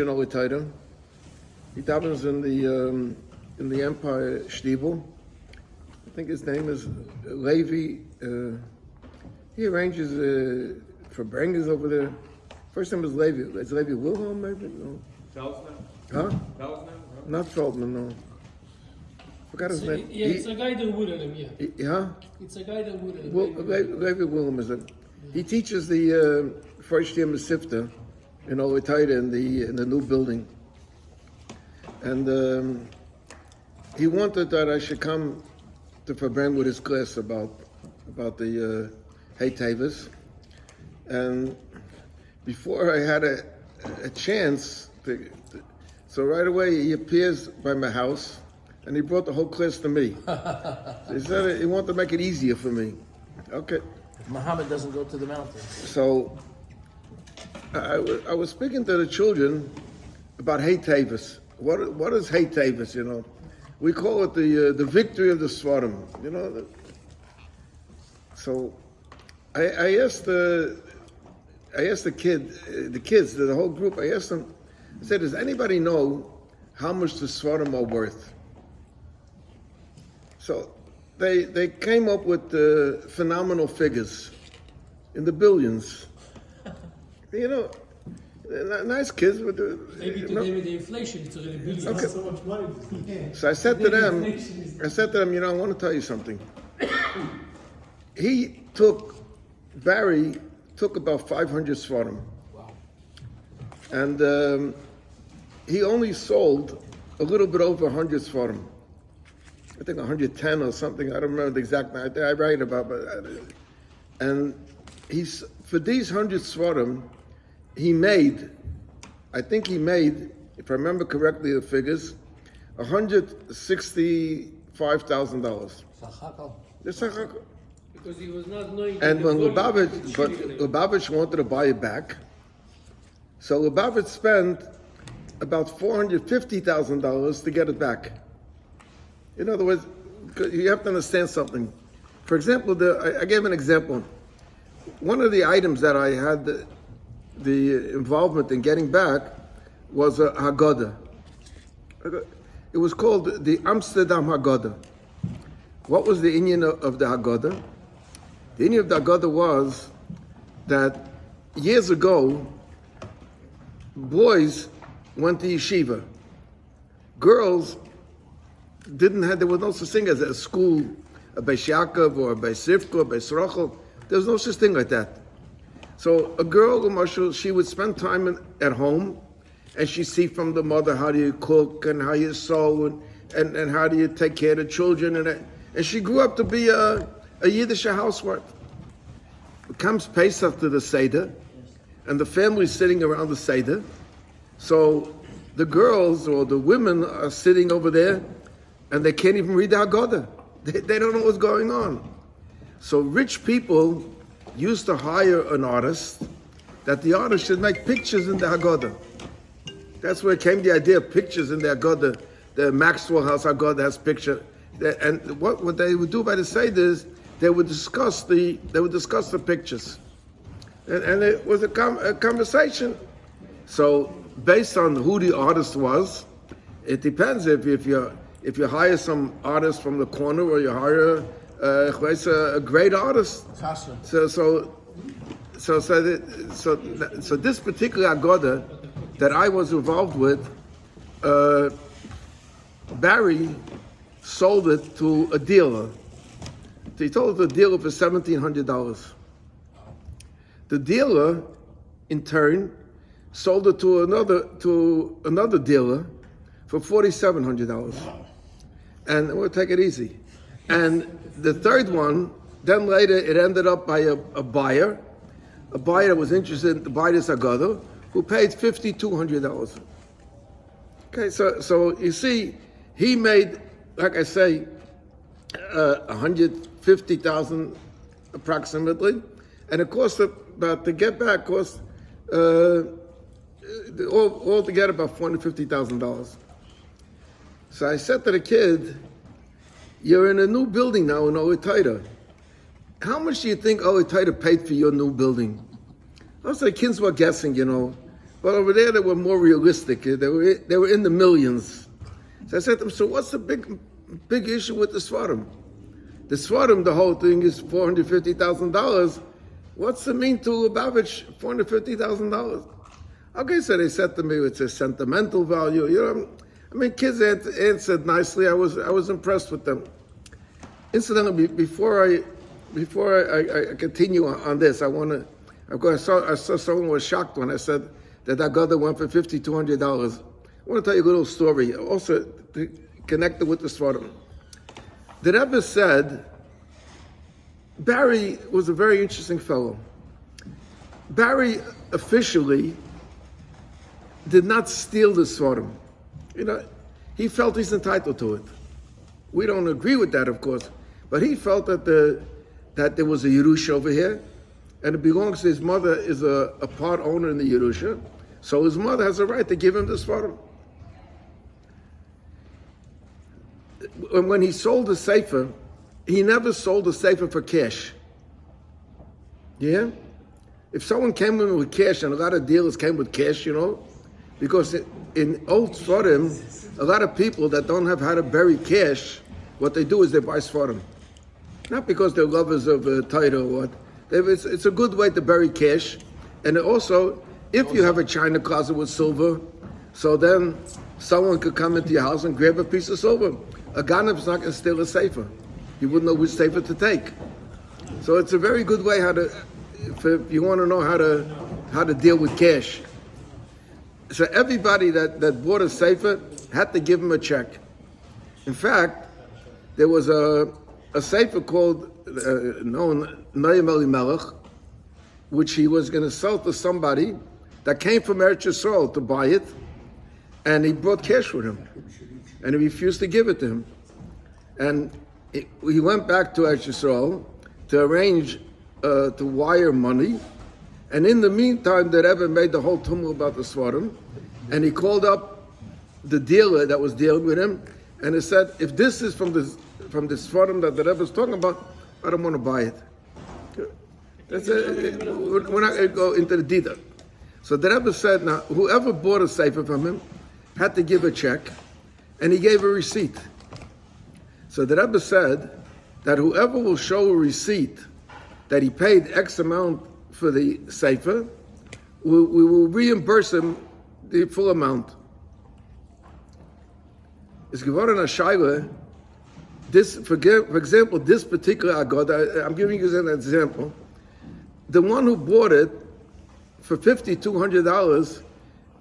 Title. He davens in the Empire Stiebel. I think his name is Levi. He arranges Farbrengen over there. First name is Levi. It's Levi Wilhelm, maybe? No. Feldman? Huh? Feldman? Not Feldman, no. Forgot his name. Yeah, it's a guy that wouldn't him, yeah. Yeah? It's a guy that wouldn't him. Levi Wilhelm is it. He teaches the first year Masifta in Oitaida in the new building. And he wanted that I should come to Farbrengen with his class about the Hecht. And before I had a chance, so right away he appears by my house, and he brought the whole class to me. So he said he wanted to make it easier for me. Okay. Muhammad doesn't go to the mountains. So I was speaking to the children about Hecht. What is Hecht? You know, we call it the victory of the Svarim. You know. So I asked the kids, the whole group. I asked them. I said, "Does anybody know how much the Svarim are worth?" So they came up with phenomenal figures in the billions. You know, nice kids with the. Maybe today with the inflation, it's already billions. Okay. So much money. So I said to them, you know, I want to tell you something. Barry took about 500 Svarim. Wow. And he only sold a little bit over 100 Svarim. I think 110 or something. I don't remember the exact number. I write about it. And for these 100 Svarim, he made, if I remember correctly the figures, $165,000. Because he was not knowing. And when Lubavitch wanted to buy it back, so Lubavitch spent about $450,000 to get it back. In other words, you have to understand something. For example, I gave an example. One of the items that I had the involvement in getting back was a Haggadah. It was called the Amsterdam Haggadah. What was the inyan of the Haggadah? The inyan of the Haggadah was that years ago, boys went to yeshiva. Girls there was no such thing as a school, a Beis Yaakov or a Beis Rivka, a Beis Rachel. There was no such thing like that. So a girl, Marshall, she would spend time at home, and she'd see from the mother how do you cook and how you sew and how do you take care of the children, and she grew up to be a Yiddish housewife. It comes Pesach to the Seder, and the family's sitting around the Seder. So the girls or the women are sitting over there, and they can't even read the Haggadah. They don't know what's going on. So rich people used to hire an artist, that the artist should make pictures in the Haggadah. That's where came the idea of pictures in the Haggadah. The Maxwell House Haggadah has picture. And what they would do by the Seder is they would discuss the pictures. And it was a conversation. So based on who the artist was, it depends if you hire some artist from the corner or you hire a great artist. So this particular Haggadah that I was involved with, Barry sold it to a dealer. He told the dealer for $1,700. The dealer, in turn, sold it to another dealer for $4,700. And we'll take it easy. And the third one, then later it ended up by a buyer that was interested to buy this Haggadah, who paid $5,200. Okay, so you see, he made, like I say, $150,000 approximately, and it cost about to get back altogether about $450,000. So I said to the kid, "You're in a new building now in Oitaida. How much do you think Oitaida paid for your new building?" I was like, kids were guessing, But over there, they were more realistic. They were in the millions. So I said to them, so what's the big issue with the Svarim? The Svarim, the whole thing is $450,000. What's the mean to Lubavitch, $450,000? Okay, so they said to me, it's a sentimental value. You know, I mean, kids answered nicely. I was impressed with them. Incidentally, before I continue on this, I saw someone was shocked when I said that Agada went for $5,200. I want to tell you a little story, also connected with the Svarim. The Rebbe said, Barry was a very interesting fellow. Barry officially did not steal the Svarim. You know, he felt he's entitled to it. We don't agree with that, of course, but he felt that there was a Yerusha over here, and it belongs to his mother, is a part owner in the Yerusha, so his mother has a right to give him the Svarim. And when he sold the Sefer, he never sold the Sefer for cash. Yeah? If someone came in with cash, and a lot of dealers came with cash, you know, because in old Svarim, a lot of people that don't have how to bury cash, what they do is they buy Svarim. Not because they're lovers of Torah or what. It's a good way to bury cash. And also, if you have a china closet with silver, so then someone could come into your house and grab a piece of silver. A Ganev's not going to steal a sefer. You wouldn't know which sefer to take. So it's a very good way if you want to know how to deal with cash. So everybody that bought a sefer had to give him a check. In fact, there was a sefer called known Noam Elimelech, which he was going to sell to somebody that came from Eretz Yisrael to buy it, and he brought cash with him, and he refused to give it to him. And he went back to Eretz Yisrael to arrange to wire money, and in the meantime, the Rebbe made the whole tumult about the Svarim, and he called up the dealer that was dealing with him, and he said, if this is from the Svarim that the Rebbe is talking about, I don't want to buy it. We're not going to go into the detail. So the Rebbe said, now, whoever bought a sefer from him had to give a check, and he gave a receipt. So the Rebbe said that whoever will show a receipt that he paid X amount for the sefer, we will reimburse him the full amount. It's geworden a Shaila. This, for example, this particular Agada, I'm giving you an example. The one who bought it for $5,200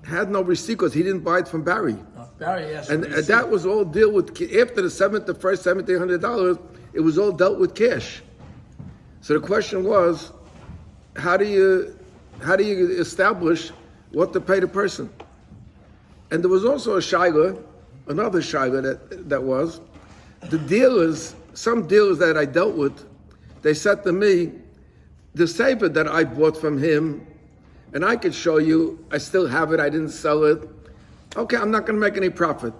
had no receipt because he didn't buy it from Barry. Barry, yes. And that was all dealt with after the first $1,700. It was all dealt with cash. So the question was, how do you establish what to pay the person? And there was also another shaila that was, the dealers, some dealers that I dealt with, they said to me, the sefer that I bought from him, and I could show you, I still have it, I didn't sell it. Okay, I'm not going to make any profit.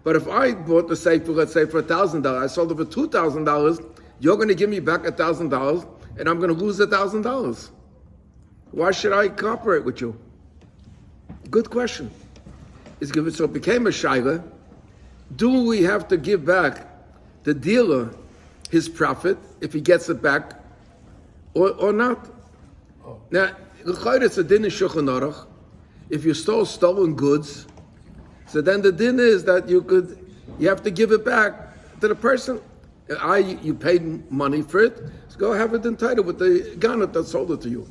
But if I bought the sefer, let's say for $1,000, I sold it for $2,000, you're going to give me back $1,000, and I'm going to lose $1,000. Why should I cooperate with you? Good question. So it became a shaila. Do we have to give back the dealer his profit if he gets it back, or not? Oh. Now, it's a din in Shulchan Aruch. If you stole stolen goods, so then the din is that you have to give it back to the person. You paid money for it, so go have it entitled with the ganef that sold it to you.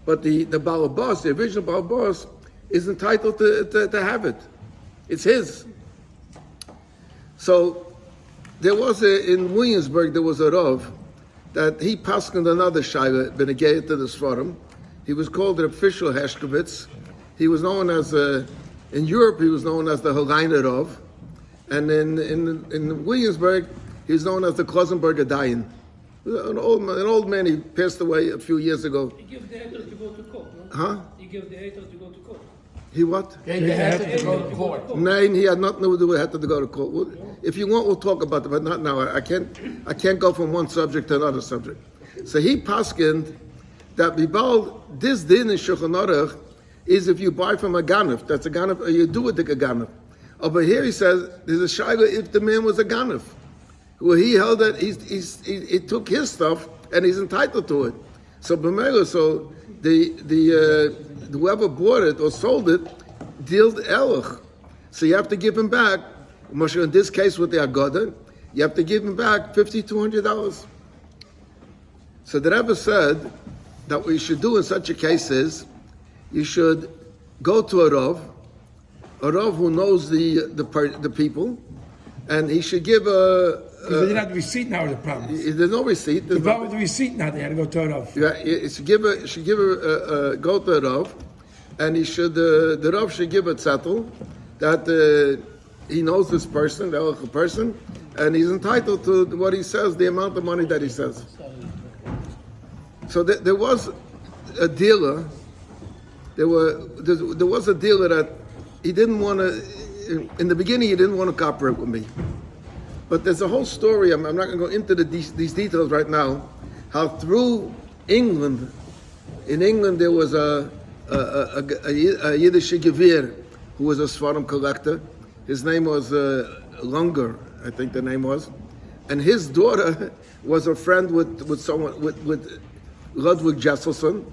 But the Baal Boss, the original Baal Boss, is entitled to have it. It's his. So there was in Williamsburg, there was a Rav that he paskened another shayla, benegeya to the Svarim. He was called the official Heshkovitz. He was known as, in Europe, he was known as the Holainer Rav. And in Williamsburg, he's known as the Klosenberg Adayin. An old man, he passed away a few years ago. He gave the haters to go to court, no? Huh? He gave the haters to go to court. He what? They had to go to court. No, he had nothing to do with had to go to court. If you want, we'll talk about it, but not now. I can't go from one subject to another subject. So he paskined that Bibal, this din in Shulchan Aruch, is if you buy from a ganef. That's a ganef, or you do it to a ganef. Over here he says there's a shaila if the man was a ganef. Well, he held that he took his stuff and he's entitled to it. So b'meila, so the whoever bought it or sold it dealt eluch. So you have to give him back. Moshe, in this case with the Agoda, you have to give him back $5,200. So the Rebbe said that what you should do in such a case is you should go to a Rav who knows the people, and he should give a. Because they didn't have the receipt now, the problem. There's no receipt. The problem with the receipt now, they had to go turn off. Yeah, you should go to a Rav, and the Rav should give a zettel that he knows this person, the other person, and he's entitled to what he says, the amount of money that he says. So there was a dealer. There was a dealer that he didn't want to. In the beginning, he didn't want to cooperate with me. But there's a whole story. I'm not going to go into these details right now. How through England, in England there was a Yiddish Gevir who was a Sfarim collector. His name was Lunger, I think the name was, and his daughter was a friend with Ludwig Jesselson.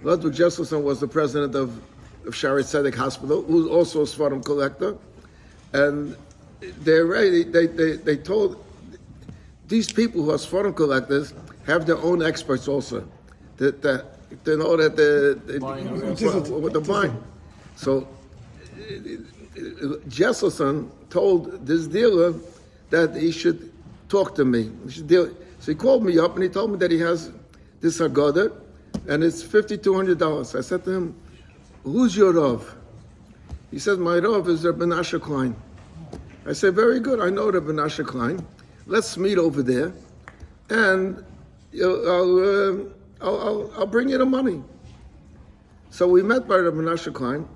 Ludwig Jesselson was the president of Shaarei Tzedek Hospital, who was also a Sfarim collector, and they told these people who are Sfarim collectors have their own experts also, that they know that what they're buying. So Jesselson told this dealer that he should talk to me. So he called me up and he told me that he has this Agoda and it's $5,200. I said to him, "Who's your Rav?" He said, "My Rav is Rabbi Menashe Klein." I said, "Very good, I know Rabbi Menashe Klein. Let's meet over there and I'll bring you the money." So we met by Rabbi Menashe Klein.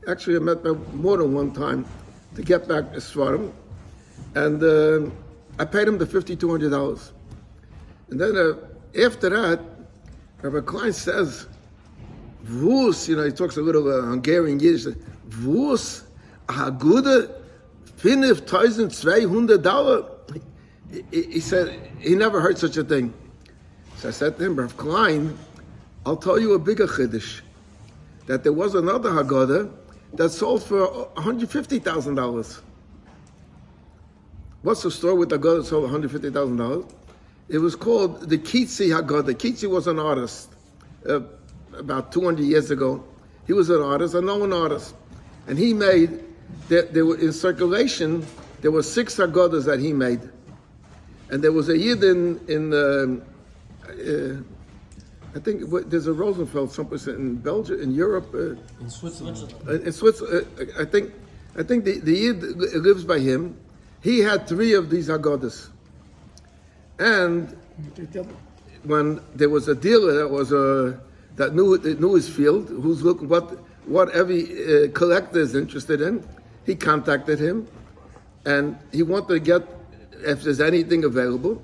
Actually, I met by more than one time to get back to Svarim. And I paid him the $5,200. And then after that, Rabbi Klein says, "Vus," he talks a little Hungarian Yiddish, "Vus, a good $5,200. He said he never heard such a thing. So I said to him, "Rav Klein, I'll tell you a bigger Kaddish, that there was another Haggadah that sold for $150,000. What's the story with the Haggadah that sold $150,000? It was called the Kitzi Haggadah. Kitzi was an artist about 200 years ago. He was an artist, a known artist. And he made, there were in circulation, there were 6 Haggadahs that he made. And there was a Yid in I think there's a Rosenfeld someplace in Belgium, in Europe, In Switzerland. in Switzerland. I think the Yid lives by him. He had 3 of these Haggadahs, and when there was a dealer that knew his field, who's looking what every collector is interested in, he contacted him, and he wanted to get if there's anything available.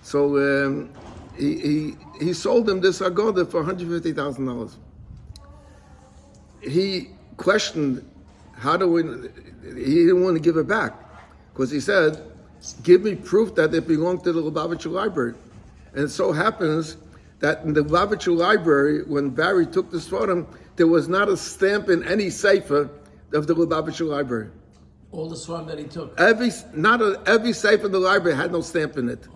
So he sold him this Haggadah for $150,000. He questioned, he didn't want to give it back, because he said, "Give me proof that it belonged to the Lubavitcher Library." And it so happens that in the Lubavitcher Library, when Barry took this photo, there was not a stamp in any sefer of the Lubavitcher Library. All the swarm that he took. Every sefer in the library had no stamp in it.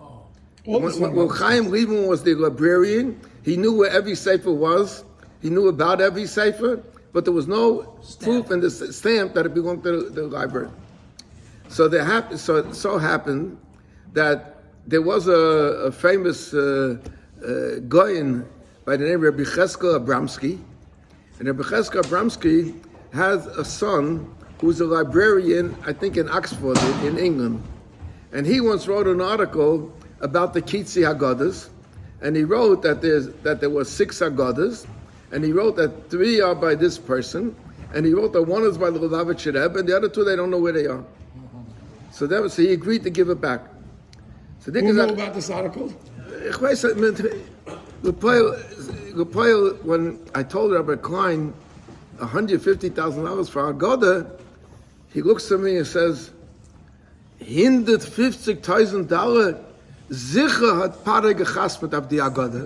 When Chaim Liebman was the librarian, he knew where every sefer was. He knew about every sefer, but there was no proof in the stamp that it belonged to the library. So it so happened that there was a famous Goyen by the name of Rabbi Cheskel Abramsky, and Rabbi Cheskel Abramsky has a son who's a librarian, I think in Oxford, in England, and he once wrote an article about the Kitzi Haggadahs, and he wrote that there were 6 Haggadahs, and he wrote that 3 are by this person, and he wrote that 1 is by the Lubavitcher Rebbe, and the other 2 they don't know where they are. So he agreed to give it back. So Who knew about this article? When I told Rabbi Klein $150,000 for Agoda, he looks at me and says, $150,000 sicher hat Pare gechaspet auf die Agoda.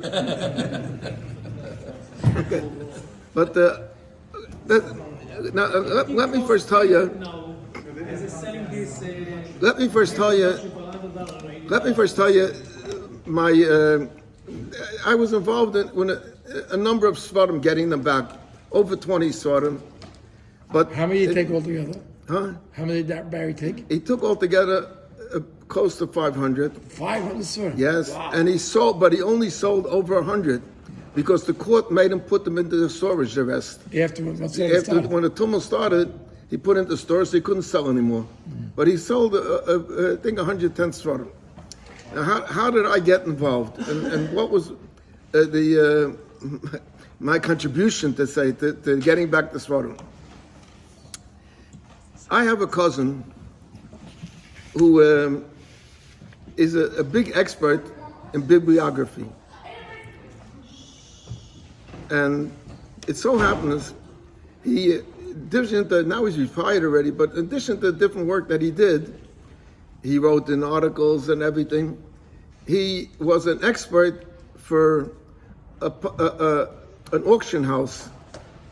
Okay. But now, let me first tell you. Now, as is selling this. Let me first tell you. My I was involved in when a number of svarim getting them back, over 20 svarim. But How many did you take altogether? Huh? How many did Barry take? He took altogether close to 500. 500 sir. Yes, Wow. and he sold, but he only sold over 100 because the court made him put them into the storage. The rest. After When the tumult started, he put into stores, so he couldn't sell anymore. But he sold, I think, 110 svarim. Now, how did I get involved, and what was my contribution to getting back the svarim? I have a cousin who is a big expert in bibliography, and it so happens now he's retired already, but in addition to the different work that he did, he wrote in articles and everything. He was an expert for an auction house.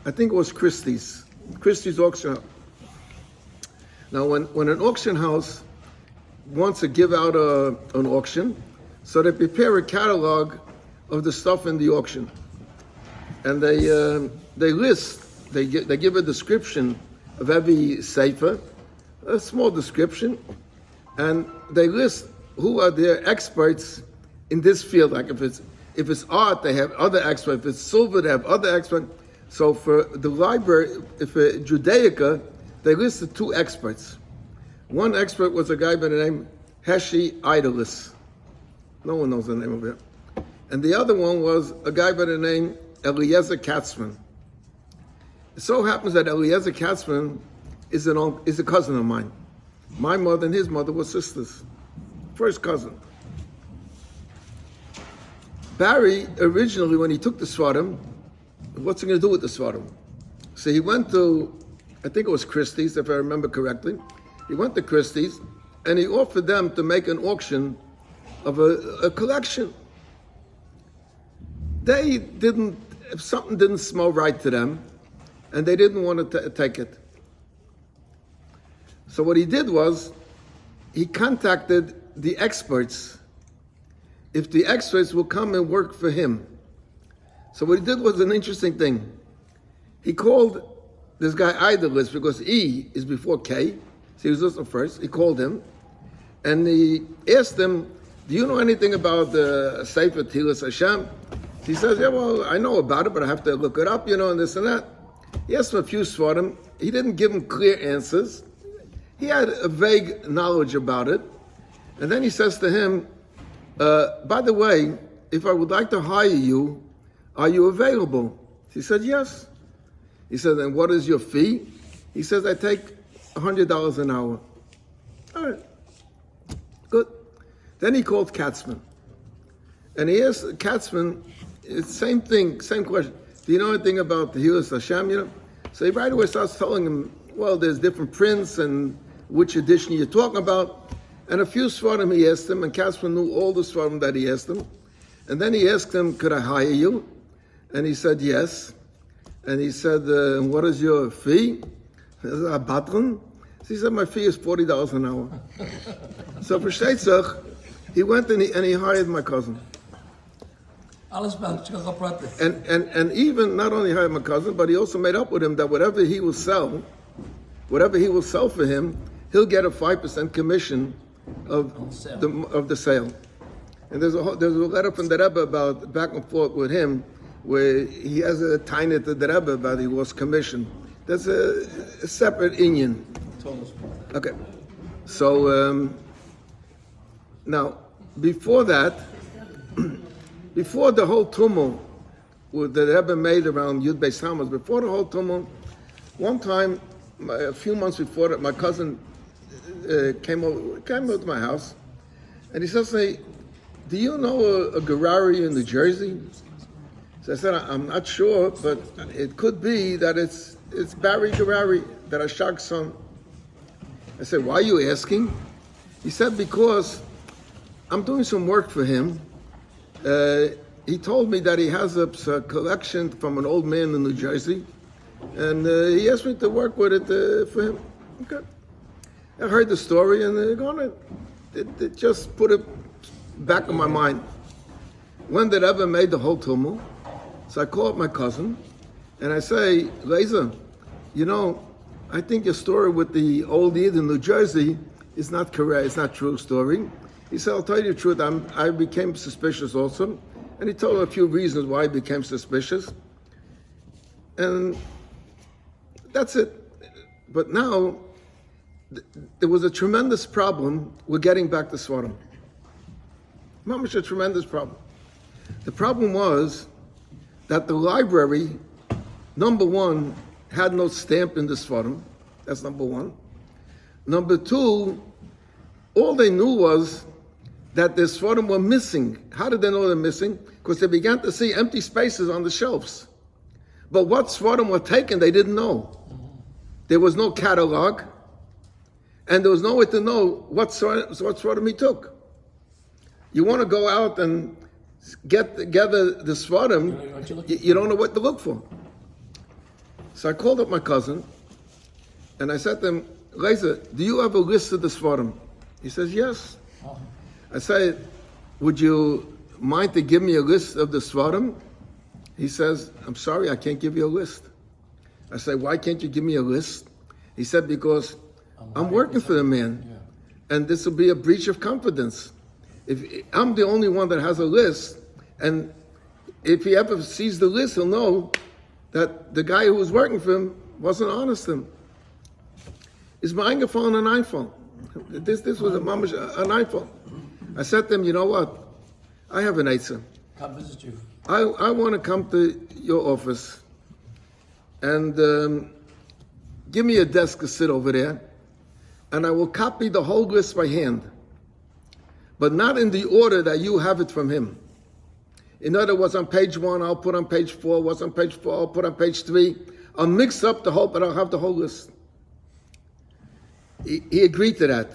I think it was Christie's auction house. Now, when an auction house wants to give out an auction, so they prepare a catalog of the stuff in the auction, and they give a description of every sefer, a small description, and they list who are their experts in this field. Like if it's art, they have other experts. If it's silver, they have other experts. So for the library, if Judaica, they listed 2 experts. One expert was a guy by the name Heshi Idolus. No one knows the name of it. And the other one was a guy by the name Eliezer Katzman. It so happens that Eliezer Katzman is a cousin of mine. My mother and his mother were sisters. First cousin. Barry, originally, when he took the svarim, what's he going to do with the svarim? So he went to, I think it was Christie's, if I remember correctly. He went to Christie's, and he offered them to make an auction of a collection. They didn't, if something didn't smell right to them, and they didn't want to take it. So what he did was, he contacted the experts, if the experts will come and work for him. So what he did was an interesting thing. He called this guy Idolus, because E is before K, so he was listening first. He called him, and he asked him, do you know anything about the Sefer Tilas Hashem? He says, yeah, well, I know about it, but I have to look it up, and this and that. He asked him a few svarim. He didn't give him clear answers. He had a vague knowledge about it. And then he says to him, by the way, if I would like to hire you, are you available? He said, yes. He said, and what is your fee? He says, I take $100 an hour. All right, good. Then he called Katzman. And he asked Katzman, it's same thing, same question. Do you know anything about the Hilas Hashem? So he right away starts telling him, well, there's different prints and which edition you're talking about. And a few svarim he asked him, and Katzman knew all the svarim that he asked him. And then he asked him, could I hire you? And he said, yes. And he said, what is your fee? He said, a batron? So he said, my fee is $40 an hour. So for Sheitzach, he went and he hired my cousin. And even not only hired my cousin, but he also made up with him that whatever he will sell for him, he'll get a 5% commission of the sale. And there's a letter from the Rebbe about back and forth with him, where he has a tiny to the Rebbe about he was commissioned. That's a separate inyan. Okay. So now, before that, before the whole tumult that the Rebbe made around Yud Beis Hamas, before the whole tumult, one time, a few months before that, my cousin came over to my house, and he says to me, do you know a Gerari in New Jersey? So I said, I'm not sure, but it could be that it's it's Barry Garari, that Ashak's son. I said, why are you asking? He said, because I'm doing some work for him. He told me that he has a collection from an old man in New Jersey, and he asked me to work with it for him. Okay. I heard the story, and it just put it back in my mind. When did ever made the whole tumult? So I call up my cousin, and I say, Laser, I think your story with the old Yid in New Jersey is not correct. It's not true story. He said, I'll tell you the truth. I became suspicious also. And he told a few reasons why he became suspicious. And that's it. But now, there was a tremendous problem with getting back to Svarim. Mamash, a tremendous problem. The problem was that the library, number one, had no stamp in the Svarim. That's number one. Number two, all they knew was that the Svarim were missing. How did they know they're missing? Because they began to see empty spaces on the shelves. But what Svarim were taken, they didn't know. There was no catalog, and there was no way to know what Svarim he took. You want to go out and get together the Svarim, you don't know what to look for. So I called up my cousin, and I said to him, Reza, do you have a list of the Svarim? He says, yes. I said, would you mind to give me a list of the Svarim? He says, I'm sorry, I can't give you a list. I said, why can't you give me a list? He said, because I'm working for the man, and this will be a breach of confidence. If I'm the only one that has a list, and if he ever sees the list, he'll know that the guy who was working for him wasn't honest to him. Is my phone an iPhone? This was an iPhone. I said to him, you know what? I have an eitzah. Come visit you. I want to come to your office and give me a desk to sit over there, and I will copy the whole list by hand, but not in the order that you have it from him. In other words, on page 1, I'll put on page 4. What's on page 4, I'll put on page 3. I'll mix up the whole, but I'll have the whole list. He agreed to that.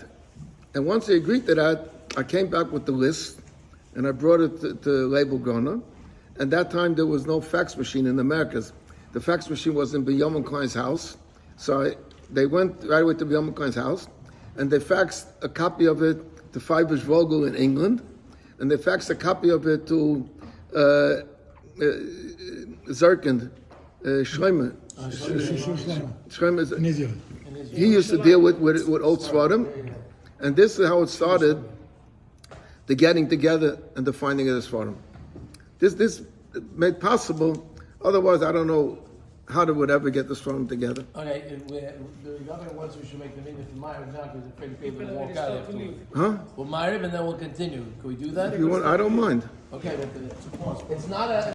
And once he agreed to that, I came back with the list, and I brought it to Label Gona. And that time, there was no fax machine in the Americas. The fax machine was in B'Yom Klein's house. So they went right away to B'Yom Klein's house, and they faxed a copy of it to Feibisch Vogel in England, and they faxed a copy of it to Zerkind, Schleimer. In Israel. He used to deal with old Svarim, and this is how it started, the getting together and the finding of the Svarim. This made possible, otherwise I don't know how they would ever get the Svarim together. Okay, the governor wants we should make the meeting for Ma'ariv now because the afraid people will walk out afterwards. Huh? Well, Ma'ariv and then we'll continue. Can we do that? If you want, I don't mind. Okay, but it's not a...